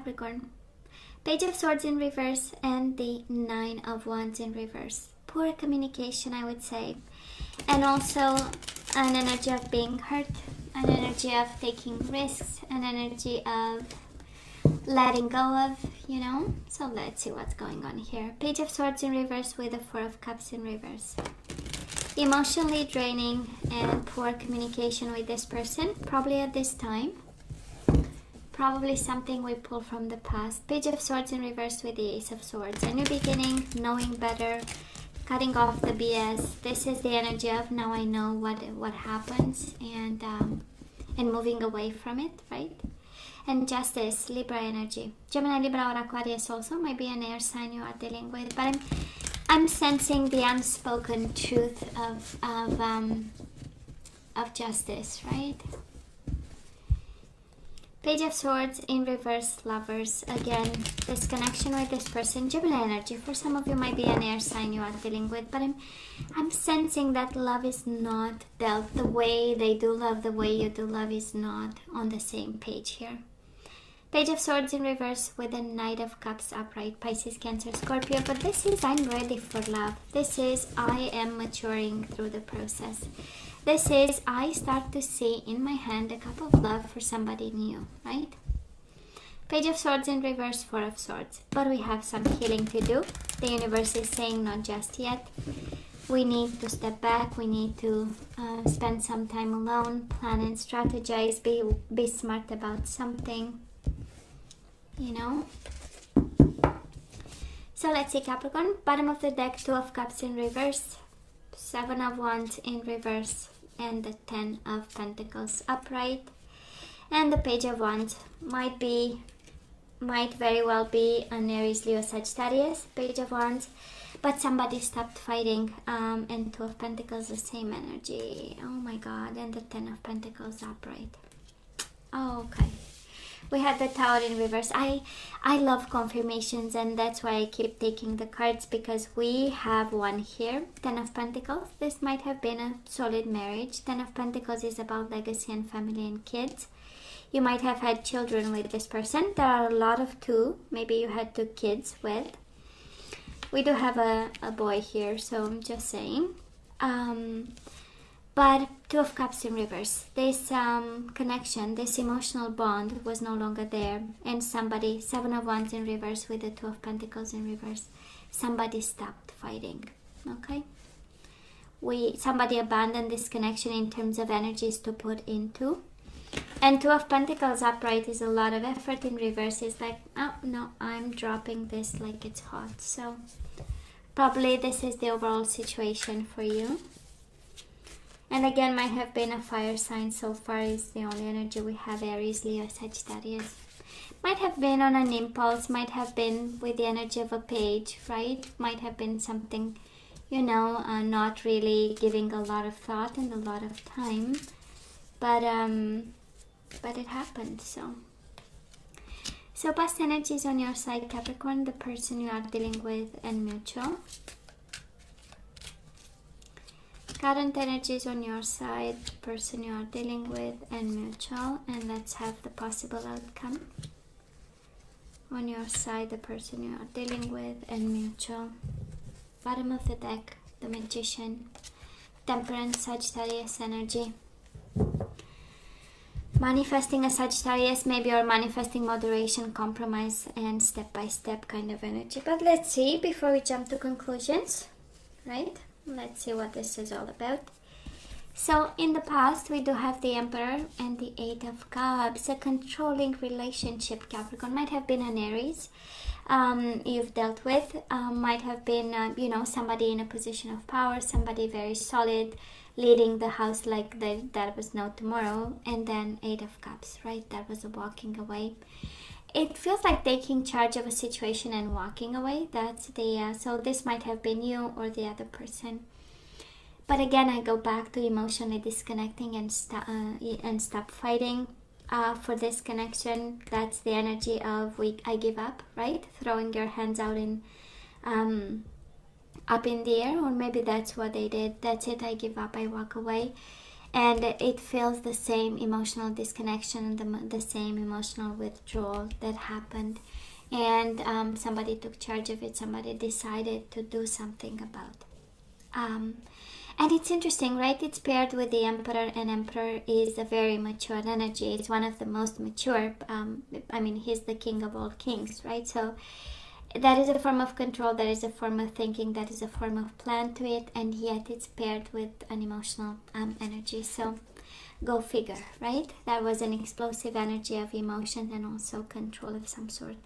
Capricorn. Page of Swords in reverse and the Nine of Wands in reverse. Poor communication, I would say. And also an energy of being hurt, an energy of taking risks, an energy of letting go of, you know. So let's see what's going on here. Page of Swords in reverse with the Four of Cups in reverse. Emotionally draining and poor communication with this person, probably at this time. Probably something we pull from the past. Page of Swords in reverse with the Ace of Swords. A new beginning, knowing better, cutting off the BS. This is the energy of now I know what happens, and moving away from it, right? And Justice, Libra energy. Gemini, Libra, or Aquarius also might be an air sign you are dealing with, but I'm sensing the unspoken truth of justice, right? Page of Swords in reverse, Lovers. Again, this connection with this person, Gemini energy. For some of you might be an air sign you are dealing with, but I'm sensing that love is not dealt the way they do love, the way you do love is not on the same page here. Page of Swords in reverse with the Knight of Cups upright, Pisces, Cancer, Scorpio. But this is I'm ready for love. This is I am maturing through the process. This is I start to see in my hand a cup of love for somebody new, right? Page of Swords in reverse, Four of Swords. But we have some healing to do. The universe is saying not just yet. We need to step back. We need to spend some time alone, plan and strategize, be smart about something, you know. So let's see, Capricorn. Bottom of the deck, Two of Cups in reverse, Seven of Wands in reverse, and the Ten of Pentacles upright. And the Page of Wands might very well be an Aries, Leo, Sagittarius, Page of Wands, but somebody stopped fighting. And Two of Pentacles, the same energy. Oh my God. And the Ten of Pentacles upright. Oh, okay. We had the Tower in reverse. I love confirmations, and that's why I keep taking the cards, because we have one here. Ten of Pentacles. This might have been a solid marriage. Ten of Pentacles is about legacy and family and kids. You might have had children with this person. There are a lot of two. Maybe you had 2 kids with. We do have a boy here, so I'm just saying. But Two of Cups in reverse. This connection, this emotional bond was no longer there. And somebody, Seven of Wands in reverse with the Two of Pentacles in reverse. Somebody stopped fighting. Okay? Somebody abandoned this connection in terms of energies to put into. And Two of Pentacles upright is a lot of effort. In reverse is like, oh no, I'm dropping this like it's hot. So probably this is the overall situation for you. And again, might have been a fire sign so far, is the only energy we have. Aries, Leo, Sagittarius. Might have been on an impulse, might have been with the energy of a page, right? Might have been something, you know, not really giving a lot of thought and a lot of time. But it happened, so. So past energies on your side, Capricorn, the person you are dealing with, and mutual. Current energies on your side, the person you are dealing with, and mutual. And let's have the possible outcome. On your side, the person you are dealing with, and mutual. Bottom of the deck, the Magician. Temperance, Sagittarius energy. Manifesting a Sagittarius, maybe, or manifesting moderation, compromise, and step-by-step kind of energy. But let's see before we jump to conclusions, right? Let's see what this is all about. So in the past, we do have the Emperor and the Eight of Cups. A controlling relationship, Capricorn. Might have been an Aries you've dealt with. Might have been, you know, somebody in a position of power, somebody very solid, leading the house like that was no tomorrow. And then Eight of Cups, right? That was a walking away. It feels like taking charge of a situation and walking away. That's the so this might have been you or the other person. But again, I go back to emotionally disconnecting and stop fighting. For this connection, that's the energy of I give up, right? Throwing your hands out in up in the air, or maybe that's what they did. That's it, I give up, I walk away. and it feels the same emotional disconnection and the same emotional withdrawal that happened, and somebody took charge of it. Somebody decided to do something about it. And it's interesting, right? It's paired with the Emperor, and Emperor is a very mature energy. It's one of the most mature. I mean, he's the king of all kings, right? So that is a form of control, that is a form of thinking, that is a form of plan to it, and yet it's paired with an emotional energy. So go figure, right? That was an explosive energy of emotion and also control of some sort.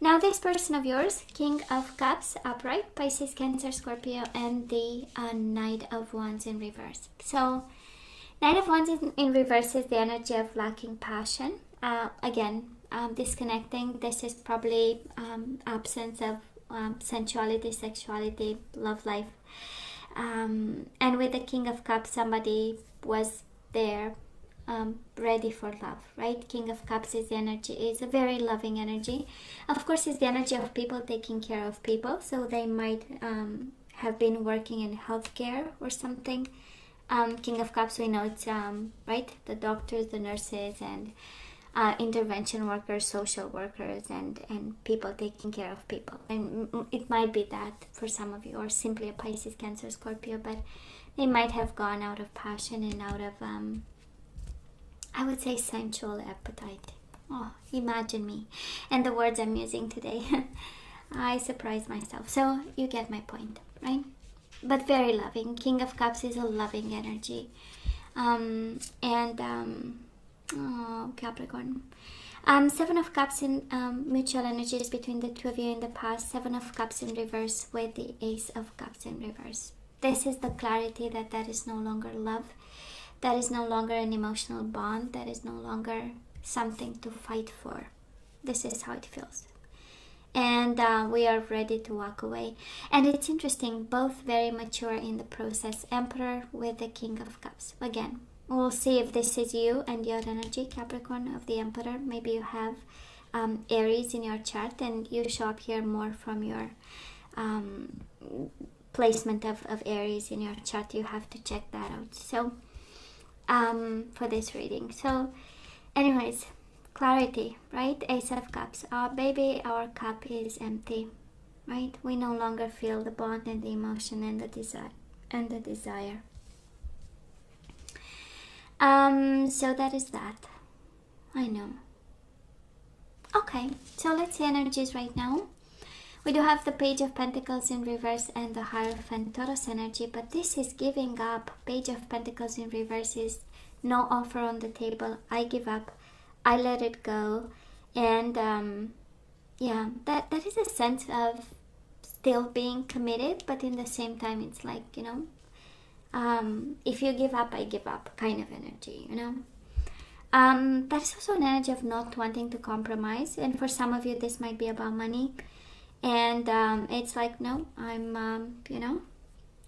Now this person of yours, King of Cups upright, Pisces, Cancer, Scorpio, and the Knight of Wands in reverse. So Knight of Wands in reverse is the energy of lacking passion. Again, disconnecting. This is probably absence of sensuality, sexuality, love life. And with the King of Cups, somebody was there ready for love, right? King of Cups is the energy, is a very loving energy. Of course, it's the energy of people taking care of people. So they might have been working in healthcare or something. King of Cups, we know it's right, the doctors, the nurses, and intervention workers, social workers, and people taking care of people. And it might be that for some of you, or simply a Pisces, Cancer, Scorpio, but they might have gone out of passion and out of I would say sensual appetite. Oh, imagine me. And the words I'm using today. I surprise myself. So you get my point, right? But very loving. King of Cups is a loving energy. Capricorn. Seven of Cups in mutual energies between the two of you in the past. Seven of Cups in reverse with the Ace of Cups in reverse. This is the clarity that is no longer love. That is no longer an emotional bond. That is no longer something to fight for. This is how it feels. And we are ready to walk away. And it's interesting, both very mature in the process. Emperor with the King of Cups. Again, we'll see if this is you and your energy, Capricorn, of the Emperor. Maybe you have Aries in your chart and you show up here more from your placement of Aries in your chart. You have to check that out. So for this reading. So anyways, clarity, right? Ace of Cups. Baby, our cup is empty, right? We no longer feel the bond and the emotion and the desire. So that is that. I know. Okay, so let's see energies right now. We do have the Page of Pentacles in reverse and the Hierophant Taurus energy, but this is giving up. Page of Pentacles in reverse is no offer on the table. I give up. I let it go. And yeah, that is a sense of still being committed, but in the same time, it's like, you know, if you give up, I give up kind of energy, you know. That is also an energy of not wanting to compromise. And for some of you, this might be about money. And it's like, no, I'm, you know,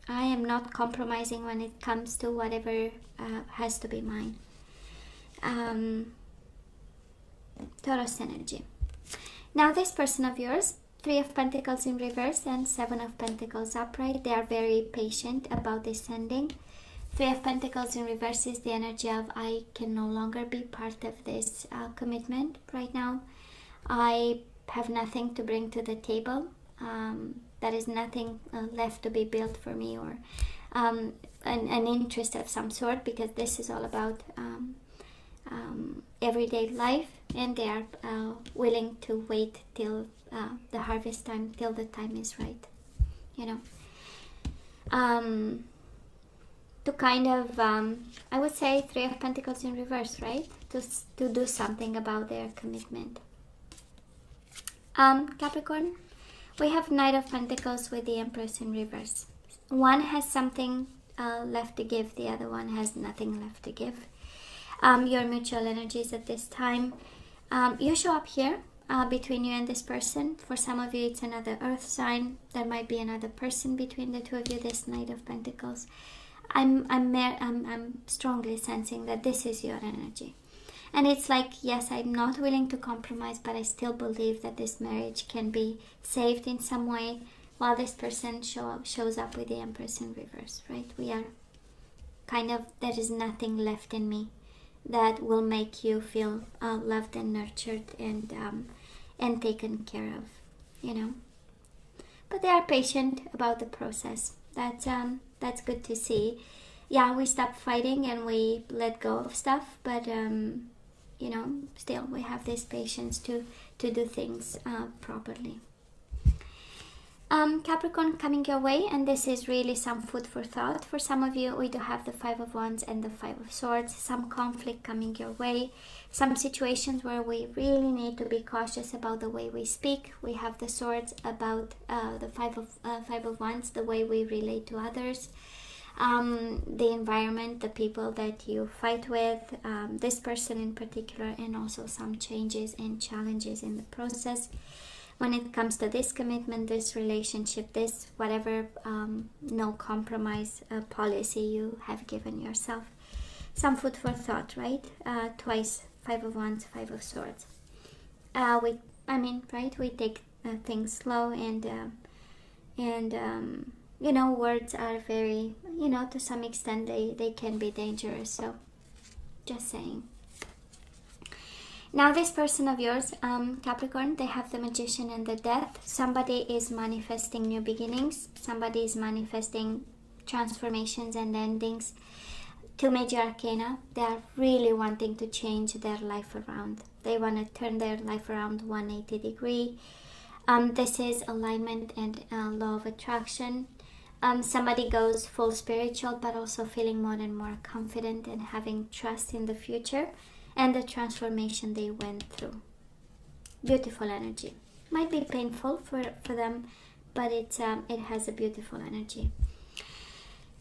I am not compromising when it comes to whatever has to be mine. Taurus energy. Now this person of yours, Three of Pentacles in reverse and Seven of Pentacles upright, they are very patient about this ending. Three of Pentacles in reverse is the energy of I can no longer be part of this commitment right now. I have nothing to bring to the table. There is nothing left to be built for me, or an interest of some sort, because this is all about everyday life, and they are willing to wait till the harvest time, till the time is right, you know, to kind of I would say Three of Pentacles in reverse, right, to do something about their commitment. Capricorn, we have Knight of Pentacles with the Empress in reverse. One has something left to give, the other one has nothing left to give. Your mutual energies at this time, you show up here between you and this person. For some of you, it's another earth sign. There might be another person between the two of you, this Knight of Pentacles. I'm strongly sensing that this is your energy. And it's like, yes, I'm not willing to compromise, but I still believe that this marriage can be saved in some way, while this person shows up with the Empress in reverse, right? We are kind of, there is nothing left in me that will make you feel loved and nurtured and taken care of, you know. But they are patient about the process. That's good to see. Yeah, we stop fighting and we let go of stuff, but you know, still we have this patience to do things properly. Capricorn coming your way, and this is really some food for thought. For some of you, we do have the Five of Wands and the Five of Swords. Some conflict coming your way, some situations where we really need to be cautious about the way we speak. We have the Swords about the Five of Wands, the way we relate to others, the environment, the people that you fight with, this person in particular, and also some changes and challenges in the process. When it comes to this commitment, this relationship, this whatever no compromise policy you have given yourself. Some food for thought, right? Twice, Five of Wands, Five of Swords. We take things slow, and you know, words are very, you know, to some extent they can be dangerous. So, just saying. Now this person of yours, Capricorn, they have the Magician and the Death. Somebody is manifesting new beginnings. Somebody is manifesting transformations and endings. Two major arcana. They are really wanting to change their life around. They want to turn their life around 180 degree. This is alignment and law of attraction. Somebody goes full spiritual, but also feeling more and more confident and having trust in the future and the transformation they went through. Beautiful energy. Might be painful for them, but it has a beautiful energy.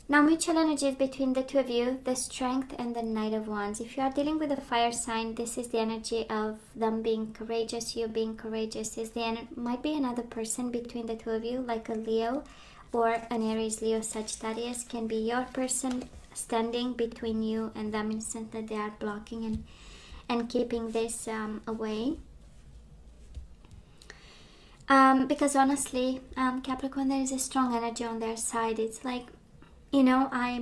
Now mutual energies between the two of you, the Strength and the Knight of Wands. If you are dealing with a fire sign, this is the energy of them being courageous, you being courageous. Might be another person between the two of you, like a Leo or an Aries, Leo, Sagittarius. Can be your person standing between you and them, in the sense that they are blocking and keeping this away. Because honestly, Capricorn, there is a strong energy on their side. It's like, you know, I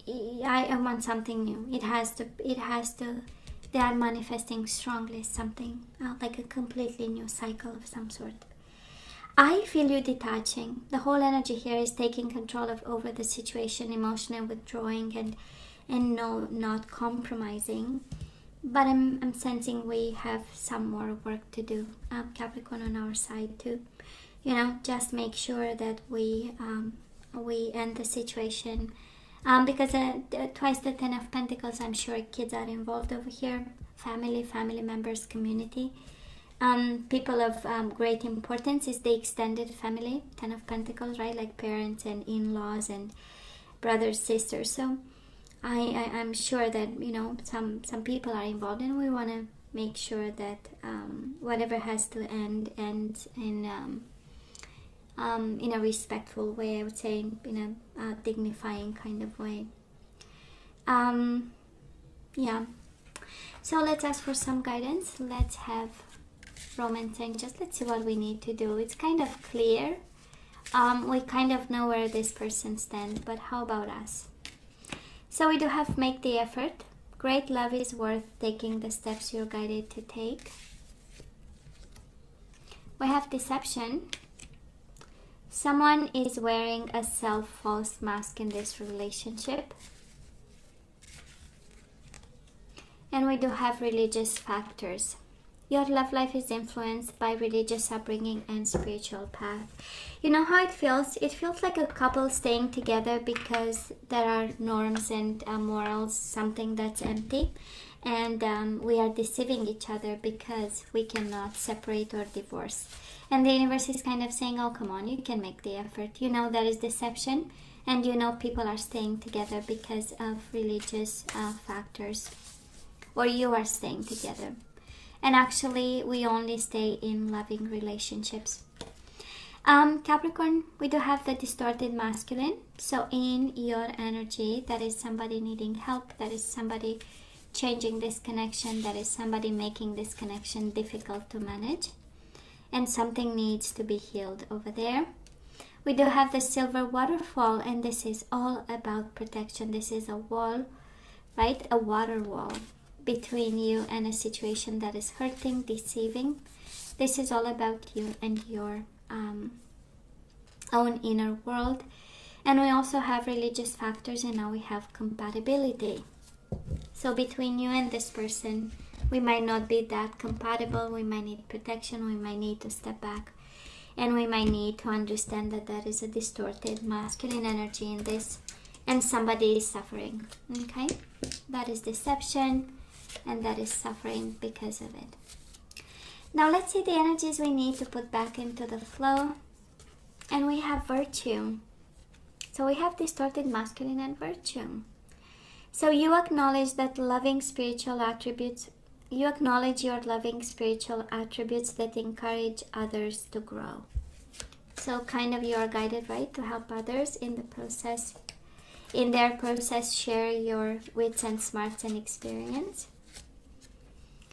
want something new. It has to, they are manifesting strongly something, like a completely new cycle of some sort. I feel you detaching. The whole energy here is taking control over the situation, emotionally withdrawing and not compromising. But I'm sensing we have some more work to do, Capricorn, on our side too. You know, just make sure that we end the situation, because twice the Ten of Pentacles, I'm sure kids are involved over here, family members, community, people of great importance is the extended family, Ten of Pentacles, right? Like parents and in-laws and brothers, sisters. So I'm sure that, you know, some people are involved, and we want to make sure that whatever has to end ends in a respectful way, I would say, in a dignifying kind of way. Yeah. So let's ask for some guidance. Let's have Romance Angels. Let's see what we need to do. It's kind of clear. We kind of know where this person stands, but how about us? So we do have make the effort. Great love is worth taking the steps you're guided to take. We have deception. Someone is wearing a self-false mask in this relationship. And we do have religious factors. Your love life is influenced by religious upbringing and spiritual path. You know how it feels? It feels like a couple staying together because there are norms and morals, something that's empty. And we are deceiving each other because we cannot separate or divorce. And the universe is kind of saying, oh, come on, you can make the effort. You know, there is deception. And you know, people are staying together because of religious factors. Or you are staying together. And actually, we only stay in loving relationships. Capricorn, we do have the distorted masculine. So in your energy, that is somebody needing help. That is somebody changing this connection. That is somebody making this connection difficult to manage. And something needs to be healed over there. We do have the silver waterfall, and this is all about protection. This is a wall, right? A water wall between you and a situation that is hurting, deceiving. This is all about you and your own inner world. And we also have religious factors, and now we have compatibility. So between you and this person, we might not be that compatible. We might need protection. We might need to step back. And we might need to understand that there is a distorted masculine energy in this. And somebody is suffering. Okay? That is deception. And that is suffering because of it. Now let's see the energies we need to put back into the flow. And we have virtue. So we have distorted masculine and virtue. So you acknowledge that loving spiritual attributes, you acknowledge your loving spiritual attributes that encourage others to grow. So kind of you are guided, right, to help others in the process, in their process, share your wits and smarts and experience.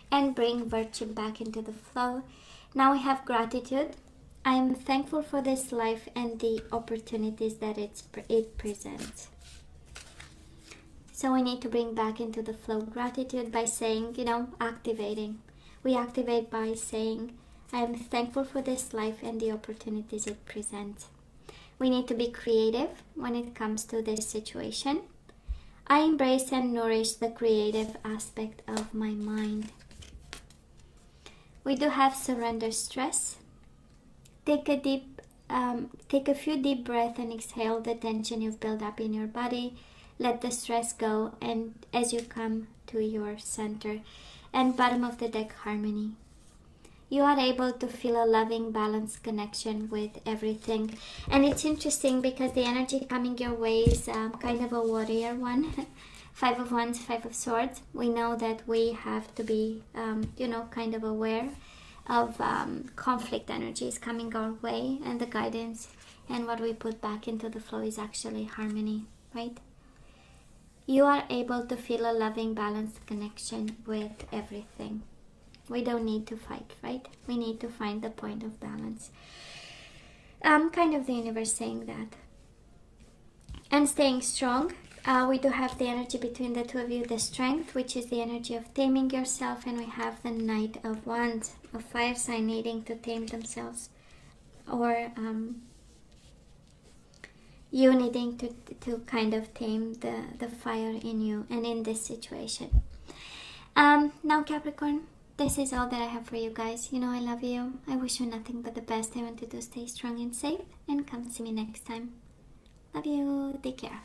And bring virtue back into the flow. Now we have gratitude. I am thankful for this life and the opportunities that it presents. So we need to bring back into the flow gratitude by saying, activating. We activate by saying, I am thankful for this life and the opportunities it presents. We need to be creative when it comes to this situation. I embrace and nourish the creative aspect of my mind. We do have surrender stress. Take a few deep breaths and exhale the tension you've built up in your body. Let the stress go, and as you come to your center. And bottom of the deck, harmony. You are able to feel a loving, balanced connection with everything. And it's interesting because the energy coming your way is kind of a warrior one. 5 of Wands, 5 of Swords. We know that we have to be, kind of aware of conflict energies coming our way, and the guidance and what we put back into the flow is actually harmony, right? You are able to feel a loving, balanced connection with everything. We don't need to fight, right? We need to find the point of balance. Kind of the universe saying that. And staying strong. We do have the energy between the two of you, the strength, which is the energy of taming yourself, and we have the Knight of Wands, a fire sign needing to tame themselves, or you needing to kind of tame the fire in you and in this situation. Now Capricorn, this is all that I have for you guys. I love you. I wish you nothing but the best. I want you to stay strong and safe, and come see me next time. Love you. Take care.